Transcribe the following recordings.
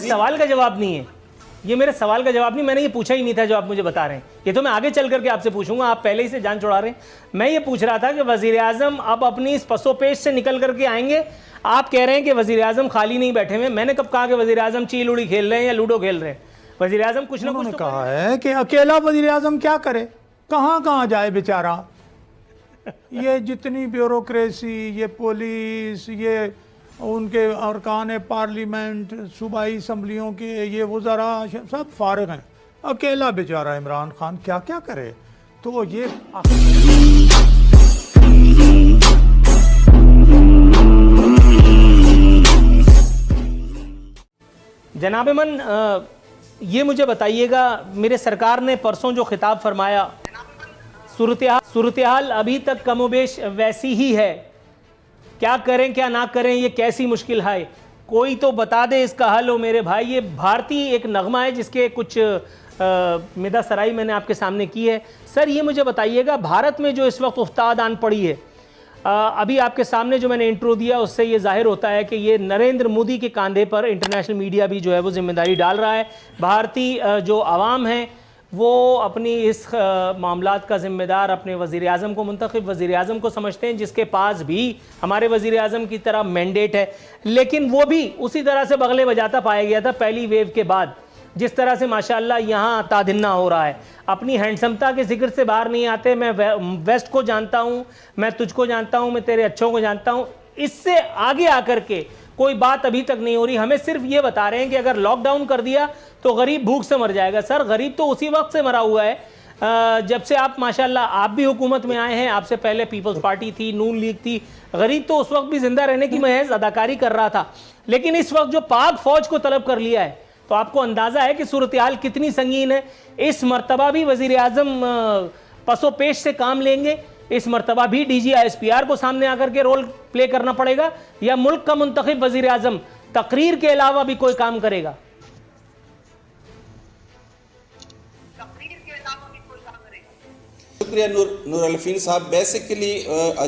सवाल का जवाब नहीं है, ये मेरे सवाल का जवाब नहीं, मैंने ये पूछा ही नहीं था जो आप मुझे बता रहे हैं। ये तो मैं आगे चल करके आपसे पूछूंगा, आप पहले ही से जान छुड़ा रहे हैं। मैं ये पूछ रहा था कि वज़ीर आज़म अब अपनी इस पसोपेश से निकल करके आएंगे। आप कह रहे हैं कि वज़ीर आज़म खाली नहीं बैठे हुए। मैंने कब कहा कि वज़ीर आज़म चील उड़ी खेल रहे हैं या लूडो खेल रहे हैं? वज़ीर आज़म कुछ ना कुछ तो कहा है कि अकेला वज़ीर आज़म क्या करे, कहाँ कहाँ जाए बेचारा। ये जितनी ब्यूरोक्रेसी, ये पुलिस, ये उनके अरकान पार्लियामेंट, सूबाई असम्बलियों के ये वज़रा सब फारिग हैं, अकेला बेचारा इमरान खान क्या क्या करे। तो ये जनाब मन, ये मुझे बताइएगा, मेरे सरकार ने परसों जो खिताब फरमाया, सूरत हाल अभी तक कमोबेश वैसी ही है, क्या करें क्या ना करें, ये कैसी मुश्किल है, कोई तो बता दे इसका हल हो मेरे भाई। ये भारतीय एक नगमा है जिसके कुछ मिदा सराई मैंने आपके सामने की है। सर ये मुझे बताइएगा, भारत में जो इस वक्त उफ्ताद आन पड़ी है, अभी आपके सामने जो मैंने इंट्रो दिया उससे ये जाहिर होता है कि ये नरेंद्र मोदी के कंधे पर इंटरनेशनल मीडिया भी जो है वो जिम्मेदारी डाल रहा है। भारतीय जो आवाम है वो अपनी इस मामलात का ज़िम्मेदार अपने वज़ीर आज़म को, मुंतखब वज़ीर आज़म को समझते हैं, जिसके पास भी हमारे वज़ीर आज़म की तरह मैंडेट है। लेकिन वो भी उसी तरह से बगले बजाता पाया गया था पहली वेव के बाद, जिस तरह से माशाअल्लाह यहाँ तादिन्ना हो रहा है। अपनी हैंडसमता के जिक्र से बाहर नहीं आते। मैं वेस्ट को जानता हूँ, मैं तुझको जानता हूँ, मैं तेरे अच्छों को जानता हूँ। इससे आगे आकर के कोई बात अभी तक नहीं हो रही। हमें सिर्फ ये बता रहे हैं कि अगर लॉकडाउन कर दिया तो गरीब भूख से मर जाएगा। सर गरीब तो उसी वक्त से मरा हुआ है जब से आप माशाल्लाह आप भी हुकूमत में आए हैं। आपसे पहले पीपल्स पार्टी थी, नून लीग थी। गरीब तो उस वक्त भी जिंदा रहने की महज अदाकारी कर रहा था। लेकिन इस वक्त जो पाक फौज को तलब कर लिया है, तो आपको अंदाजा है कि सूरत हाल कितनी संगीन है। इस मर्तबा भी वज़ीर आज़म पसोपेश से काम लेंगे। इस मर्तबा भी DGISPR को सामने आकर के रोल प्ले करना पड़ेगा, या मुल्क का मुंतखब वज़ीर आज़म तकरीर के अलावा भी कोई काम करेगा? शुक्रिया नूर अलफीन साहब। बेसिकली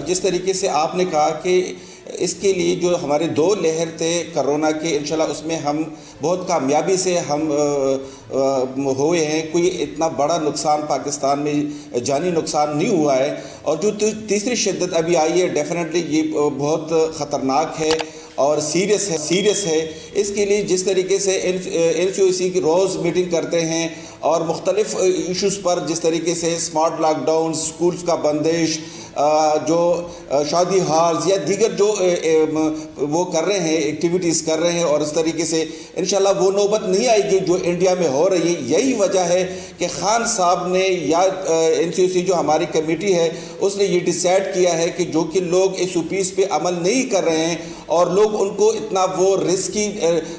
जिस तरीके से आपने कहा कि इसके लिए जो हमारे 2 लहर थे कोरोना के, इंशाल्लाह उसमें हम बहुत कामयाबी से हम हुए हैं। कोई इतना बड़ा नुकसान पाकिस्तान में जानी नुकसान नहीं हुआ है। और जो तीसरी शिद्दत अभी आई है, डेफिनेटली ये बहुत ख़तरनाक है और सीरियस है। इसके लिए जिस तरीके से NCOC की रोज़ मीटिंग करते हैं और मुख्तलिफ इशूज़ पर, जिस तरीके से स्मार्ट लॉकडाउन, स्कूल्स का बंदिश, जो शादी हॉल्स या दीगर जो वो कर रहे हैं, एक्टिविटीज़ कर रहे हैं, और इस तरीके से इंशाल्लाह वो नौबत नहीं आएगी जो इंडिया में हो रही है। यही वजह है कि खान साहब ने या NCOC जो हमारी कमेटी है उसने ये डिसाइड किया है कि जो कि लोग SOPs पे अमल नहीं कर रहे हैं और लोग उनको इतना वो रिस्की,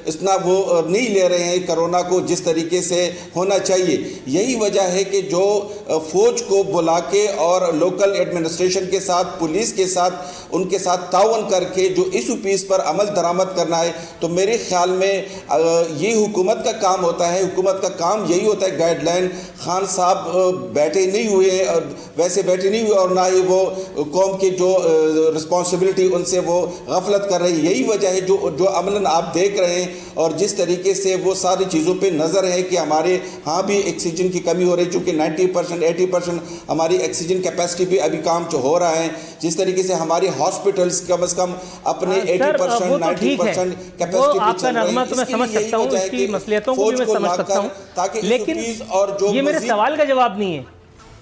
इतना वो नहीं ले रहे हैं कोरोना को जिस तरीके से होना चाहिए। यही वजह है कि जो फ़ौज को बुला के और लोकल एडमिनिस्ट्रेशन के साथ, पुलिस के साथ, उनके साथ ताउन करके जो SOPs पर अमल दरामद करना है, तो मेरे ख्याल में ये हुकूमत का काम होता है। हुकूमत का काम यही होता है, गाइडलाइन। खान साहब बैठे नहीं हुए, वैसे बैठे नहीं हुए, और ना ही वो कौम की जो रिस्पॉन्सिबिलिटी उनसे वो गफलत कर रही है। यही वजह है जो अमलन आप देख रहे हैं, और जिस तरीके से वो सारी चीज़ों पे नज़र है कि हमारे यहाँ भी ऑक्सीजन की कमी हो रही है, चूँकि 90% 80% हमारी ऑक्सीजन कैपेसिटी भी अभी काम हो रहा है। जिस तरीके से हमारी हॉस्पिटल्स कम से कम अपने 80% 90% कैपेसिटी पे चल रही है। तो मैं समझ सकता हूँ, इसकी मसलियतों को भी मैं समझ सकता हूँ, लेकिन ये मेरे सवाल का जवाब नहीं है।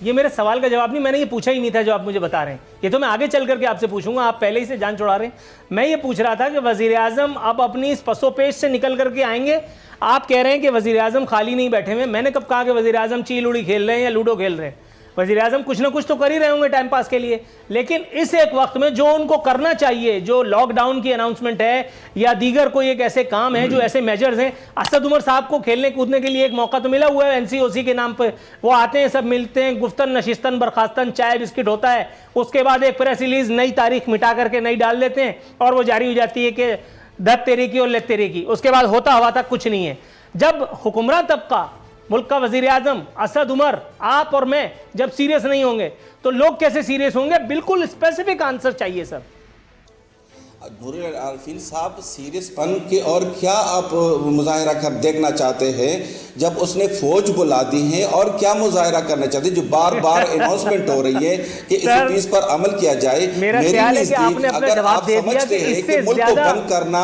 ये मेरे सवाल का जवाब नहीं, मैंने ये पूछा ही नहीं था जो आप मुझे बता रहे हैं। ये तो मैं आगे चल करके आपसे पूछूंगा, आप पहले ही से जान छुड़ा रहे हैं। मैं ये पूछ रहा था कि वज़ीर आज़म अब अपनी इस पसोपेश से निकल करके आएंगे। आप कह रहे हैं कि वज़ीर आज़म खाली नहीं बैठे हुए। मैंने कब कहा कि वज़ीर आज़म चील उड़ी खेल रहे हैं या लूडो खेल रहे हैं? वज़ीर आज़म कुछ ना कुछ तो कर ही रहे होंगे टाइम पास के लिए। लेकिन इस एक वक्त में जो उनको करना चाहिए, जो लॉकडाउन की अनाउंसमेंट है या दीगर कोई एक ऐसे काम है, जो ऐसे मेजर्स हैं, असद उमर साहब को खेलने कूदने के लिए एक मौका तो मिला हुआ है NCOC के नाम पर। वो आते हैं, सब मिलते हैं, गुफ्तन नशिस्तन बर्खास्तन चाय बिस्किट होता है, उसके बाद एक प्रेस रिलीज नई तारीख मिटा करके नई डाल देते हैं और वो जारी हो जाती है कि धत तेरे की और लत तेरे की। उसके बाद होता हवा तक कुछ नहीं है। जब हुक्मरान तबका, मुल्क का वज़ीर आज़म असद उमर, आप और मैं जब सीरियस नहीं होंगे तो लोग कैसे सीरियस होंगे? बिल्कुल स्पेसिफिक आंसर चाहिए सर। नूरुल आरिफीन साहब सीरियसपन के और क्या आप मुजाहिरा कर देखना चाहते हैं जब उसने फौज बुला दी है, और क्या मुजाहिरा करना चाहते हैं जो बार बार अनाउंसमेंट हो रही है कि इस चीज पर अमल किया जाए। मेरा ख्याल है कि आपने अपना जवाब दे दिया कि इससे ज्यादा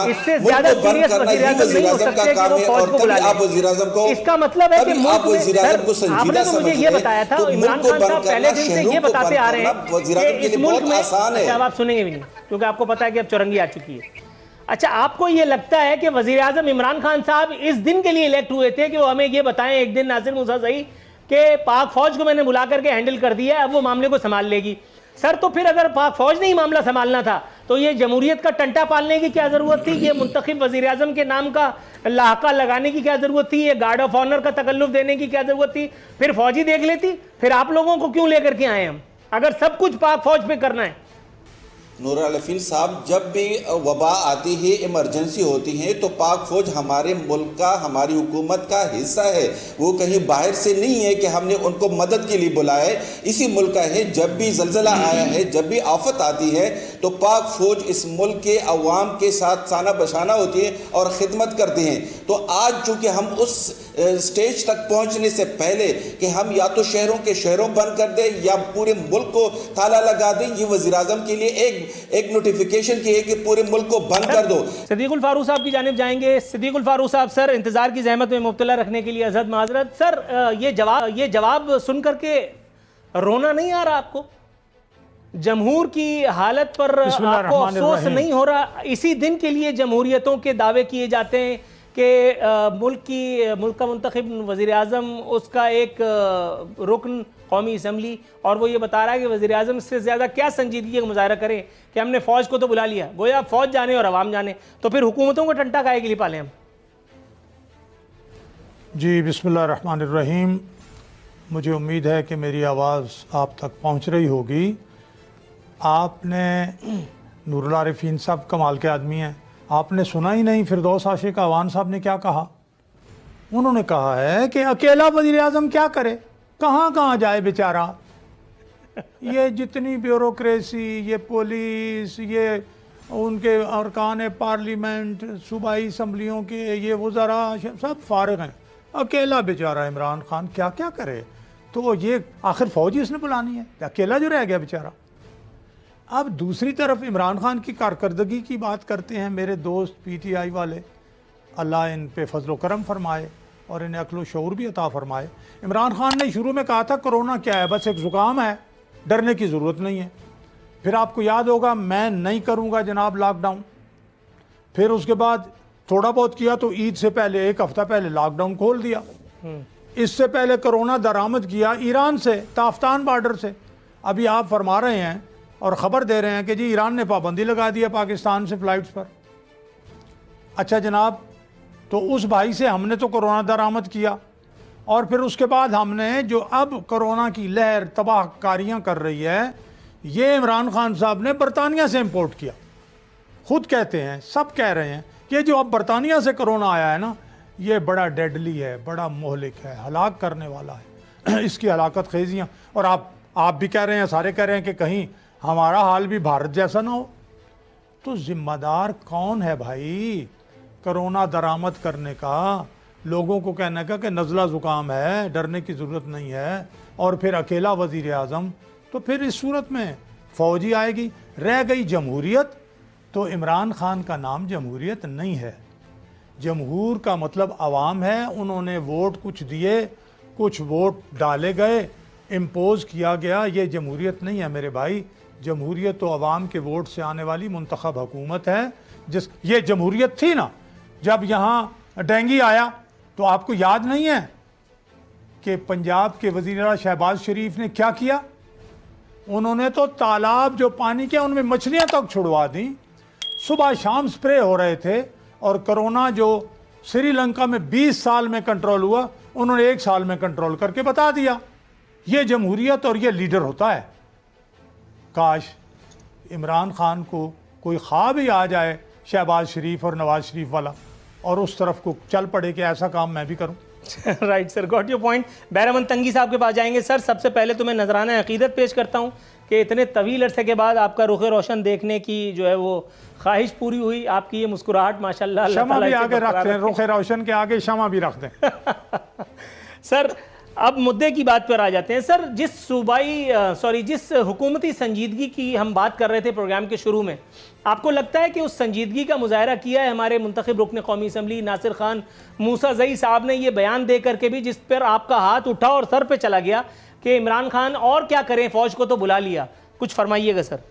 ये वज़ीर आज़म का काम है, और तभी आप वज़ीर आज़म को, इसका मतलब है कि आप वज़ीर आज़म को संजीदा समझ ये बताया था इमरान खान साहब पहले दिन से ये बताते आ रहे हैं कि इस मुल्क में, अच्छा आप सुनेंगे भी नहीं क्योंकि आपको पता है कि अब चुरंगी आ चुकी है। अच्छा, आपको ये लगता है कि वज़ीर आज़म इमरान खान साहब इस दिन के लिए इलेक्ट हुए थे कि वो हमें ये बताएं एक दिन नासिर मूसा सही कि पाक फौज को मैंने बुला करके हैंडल कर दिया है, अब वो मामले को संभाल लेगी? सर तो फिर अगर पाक फौज ने ही मामला संभालना था तो ये जमहूरियत का टंटा पालने की क्या ज़रूरत थी? ये मुंतखब वज़ीर आज़म के नाम का लाहका लगाने की क्या ज़रूरत थी? ये गार्ड ऑफ ऑनर का तकल्लुफ़ देने की क्या ज़रूरत थी? फिर फौजी देख लेती, फिर आप लोगों को क्यों लेकर के आए हम, अगर सब कुछ पाक फौज पे करना है? नूरुल आरिफीन साहब, जब भी वबा आती है, इमरजेंसी होती है, तो पाक फौज हमारे मुल्क का, हमारी हुकूमत का हिस्सा है, वो कहीं बाहर से नहीं है कि हमने उनको मदद के लिए बुलाया है, इसी मुल्क का है। जब भी जल्जला आया है, जब भी आफत आती है, तो पाक फौज इस मुल्क के अवाम के साथ साना बशाना होती है और ख़िदमत करते हैं। तो आज चूँकि हम उस स्टेज तक पहुँचने से पहले कि हम या तो शहरों के शहरों बंद कर दें या पूरे मुल्क को ताला लगा दें, ये वज़ीर आज़म के लिए एक नोटिफिकेशन की है कि पूरे मुल्क को बंद कर दो। सिद्दीकुल फारूक साहब की जानिब जाएंगे। सिद्दीकुल फारूक साहब, सर इंतजार की जहमत में मुब्तला रखने के लिए अज़हद माजरत। सर ये जवाब सुन करके रोना नहीं आ रहा आपको? जमहूर की हालत पर आपको अफसोस नहीं हो रहा? इसी दिन के लिए जमहूरियतों के दावे किए जाते हैं कि मुल्क का मुंतखब वज़ीर आज़म, उसका एक रुकन कौमी असम्बली, और वो ये बता रहा है कि वज़ीर आज़म से ज़्यादा क्या संजीदगी का मुजाहरा करें कि हमने फ़ौज को तो बुला लिया, गोया फ़ौज जाने और अवाम जाने, तो फिर हुकूमतों को टंटा काहे के लिए पालें हम? जी, बिस्मिल्लाहिर्रहमानिर्रहीम। मुझे उम्मीद है कि मेरी आवाज़ आप तक पहुंच रही होगी। आपने नूरुल आरिफीन साहब कमाल के आदमी हैं, आपने सुना ही नहीं फिरदौस आशिक अवान साहब ने क्या कहा? उन्होंने कहा है कि अकेला वज़ीर आज़म क्या करे, कहाँ कहाँ जाए बेचारा। ये जितनी ब्यूरोक्रेसी, ये पुलिस, ये उनके अरकान पार्लियामेंट, सूबाई असम्बलियों के ये वज़रा सब फारिग हैं, अकेला बेचारा इमरान खान क्या क्या करे। तो ये आखिर फ़ौज ही उसने बुलानी है, अकेला जो रह गया बेचारा। अब दूसरी तरफ इमरान खान की कारकर्दगी की बात करते हैं मेरे दोस्त PTI वाले, अल्लाह इन पे फजलो करम फरमाए और इन्हें अक्ल शऊर भी अता फरमाए। इमरान खान ने शुरू में कहा था कोरोना क्या है, बस एक ज़ुकाम है, डरने की ज़रूरत नहीं है। फिर आपको याद होगा मैं नहीं करूँगा जनाब लॉकडाउन, फिर उसके बाद थोड़ा बहुत किया तो ईद से पहले एक हफ़्ता पहले लॉकडाउन खोल दिया। इससे पहले कोरोना दरामद किया ईरान से, ताफ्तान बॉर्डर से। अभी आप फरमा रहे हैं और ख़बर दे रहे हैं कि जी ईरान ने पाबंदी लगा दी है पाकिस्तान से फ़्लाइट्स पर। अच्छा जनाब, तो उस भाई से हमने तो कोरोना दरामद किया, और फिर उसके बाद हमने जो अब कोरोना की लहर तबाहकारियाँ कर रही है, ये इमरान खान साहब ने बरतानिया से इम्पोर्ट किया। खुद कहते हैं, सब कह रहे हैं कि जो अब बरतानिया से कोरोना आया है ना, ये बड़ा डेडली है, बड़ा मोहलिक है, हलाक करने वाला है, इसकी हलाकत खेजियाँ। और आप भी कह रहे हैं, सारे कह रहे हैं कि कहीं हमारा हाल भी भारत जैसा ना हो। तो जिम्मेदार कौन है भाई कोरोना दरामद करने का, लोगों को कहने का कि नज़ला ज़ुकाम है, डरने की ज़रूरत नहीं है, और फिर अकेला वज़ीर आज़म? तो फिर इस सूरत में फ़ौजी आएगी। रह गई जमहूरियत, तो इमरान खान का नाम जमहूरियत नहीं है। जमहूर का मतलब अवाम है, उन्होंने वोट कुछ दिए, कुछ वोट डाले गए, इम्पोज़ किया गया, ये जमहूरियत नहीं है मेरे भाई। जमहूरियत तो अवाम के वोट से आने वाली मुंतखब हुकूमत है। ये जमहूरियत थी ना, जब यहाँ डेंगू आया तो आपको याद नहीं है कि पंजाब के वज़ीर आला शहबाज शरीफ ने क्या किया? उन्होंने तो तालाब जो पानी के उनमें मछलियाँ तक छुड़वा दी, सुबह शाम स्प्रे हो रहे थे, और कोरोना जो श्रीलंका में 20 साल में कंट्रोल हुआ, उन्होंने 1 साल में कंट्रोल करके बता दिया। ये जमहूरियत और ये लीडर होता है। काश इमरान खान को कोई ख्वाब ही आ जाए शहबाज शरीफ और नवाज शरीफ वाला, और उस तरफ को चल पड़े कि ऐसा काम मैं भी करूं। Right sir, got your point. बैरमन तंगी साहब के पास जाएंगे। सर सबसे पहले तो मैं नजराना अकीदत पेश करता हूं कि इतने तवील अरसे के बाद आपका रुख रोशन देखने की जो है वो ख्वाहिश पूरी हुई। आपकी ये मुस्कुराहट माशाल्लाह, शमा भी आगे रखते हैं, रुख रोशन के आगे शमा भी रख दें। सर अब मुद्दे की बात पर आ जाते हैं। सर जिस हुकूमती संजीदगी की हम बात कर रहे थे प्रोग्राम के शुरू में, आपको लगता है कि उस संजीदगी का मुजाहरा किया है हमारे मुंतखब रुकन कौमी असम्बली नासिर खान मूसाज़ई साहब ने, ये बयान दे करके भी जिस पर आपका हाथ उठा और सर पे चला गया कि इमरान खान और क्या करें, फौज को तो बुला लिया, कुछ फरमाइएगा सर।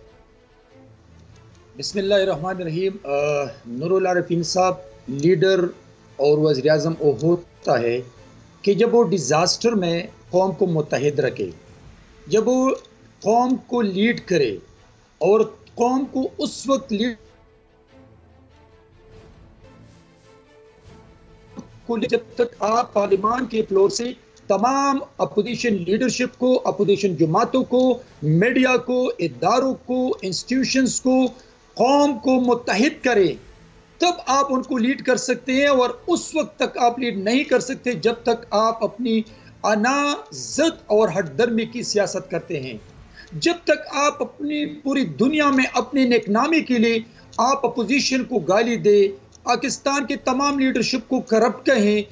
बिस्मिल्लाहिर्रहमानिर्रहीम। नूरुल आरिफीन साहब लीडर और वज़ीर आज़म वो होता है कि जब वो डिज़ास्टर में कौम को मुत्तहिद रखे, जब वो कौम को लीड करे और कौम को उस वक्त लीड को जब तक आप पार्लियामान के फ्लोर से तमाम अपोजिशन लीडरशिप को, अपोजिशन जमातों को, मीडिया को, इदारों को, इंस्टीट्यूशंस को, कौम को मुत्तहिद करें, तब आप उनको लीड कर सकते हैं। और उस वक्त तक आप लीड नहीं कर सकते जब तक आप अपनी अनाज़त और हटदर्मी की सियासत करते हैं। जब तक आप अपनी पूरी दुनिया में अपने नेकनामी के लिए आप अपोजिशन को गाली दे, पाकिस्तान के तमाम लीडरशिप को करप्ट कहें,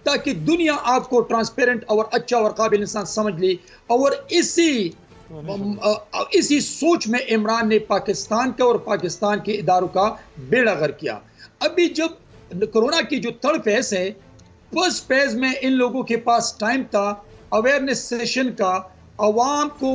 ताकि दुनिया आपको ट्रांसपेरेंट और अच्छा और काबिल इंसान समझ ले। और इसी सोच में इमरान ने पाकिस्तान का और पाकिस्तान के इदारों का बेड़ा गर्क किया। अभी जब कोरोना की जो थर्ड फेज है, फर्स्ट फेज में इन लोगों के पास टाइम था अवेयरनेस सेशन का, अवाम को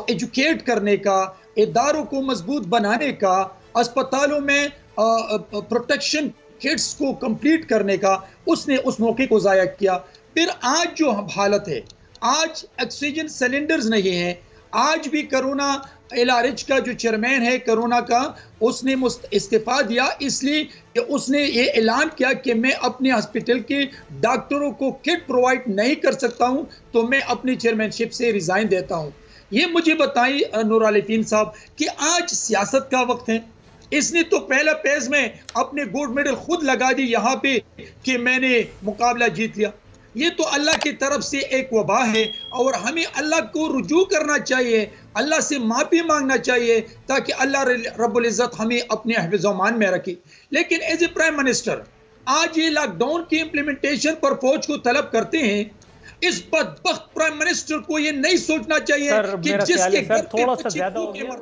एजुकेट करने का, इदारों को मजबूत बनाने का, अस्पतालों में प्रोटेक्शन किट्स को कंप्लीट करने का। उसने उस मौके को ज़ाया किया। फिर आज जो हालत है, आज ऑक्सीजन सिलेंडर्स नहीं है। आज भी कोरोना LRH का जो चेयरमैन है कोरोना का, उसने इस्तीफा दिया इसलिए कि उसने ये ऐलान किया कि मैं अपने हॉस्पिटल के डॉक्टरों को किट प्रोवाइड नहीं कर सकता हूं, तो मैं अपनी चेयरमैनशिप से रिजाइन देता हूं। ये मुझे बताई नूर आलिफीन साहब कि आज सियासत का वक्त है। इसने तो पहला पेज में अपने गोल्ड मेडल खुद लगा दी यहाँ पे कि मैंने मुकाबला जीत लिया। ये तो अल्लाह की तरफ से एक वबा है और हमें अल्लाह को रुजू करना चाहिए, अल्लाह से माफी मांगना चाहिए ताकि अल्लाह रब्बुल इज़्ज़त हमें अपने हिफ्ज़-ओ-मान में रखे। लेकिन एज ए प्राइम मिनिस्टर आज ये लॉकडाउन की इम्प्लीमेंटेशन पर फौज को तलब करते हैं। इस बदबख्त प्राइम मिनिस्टर को ये नहीं सोचना चाहिए कि जिसके घर पे बच्चे भूखे मर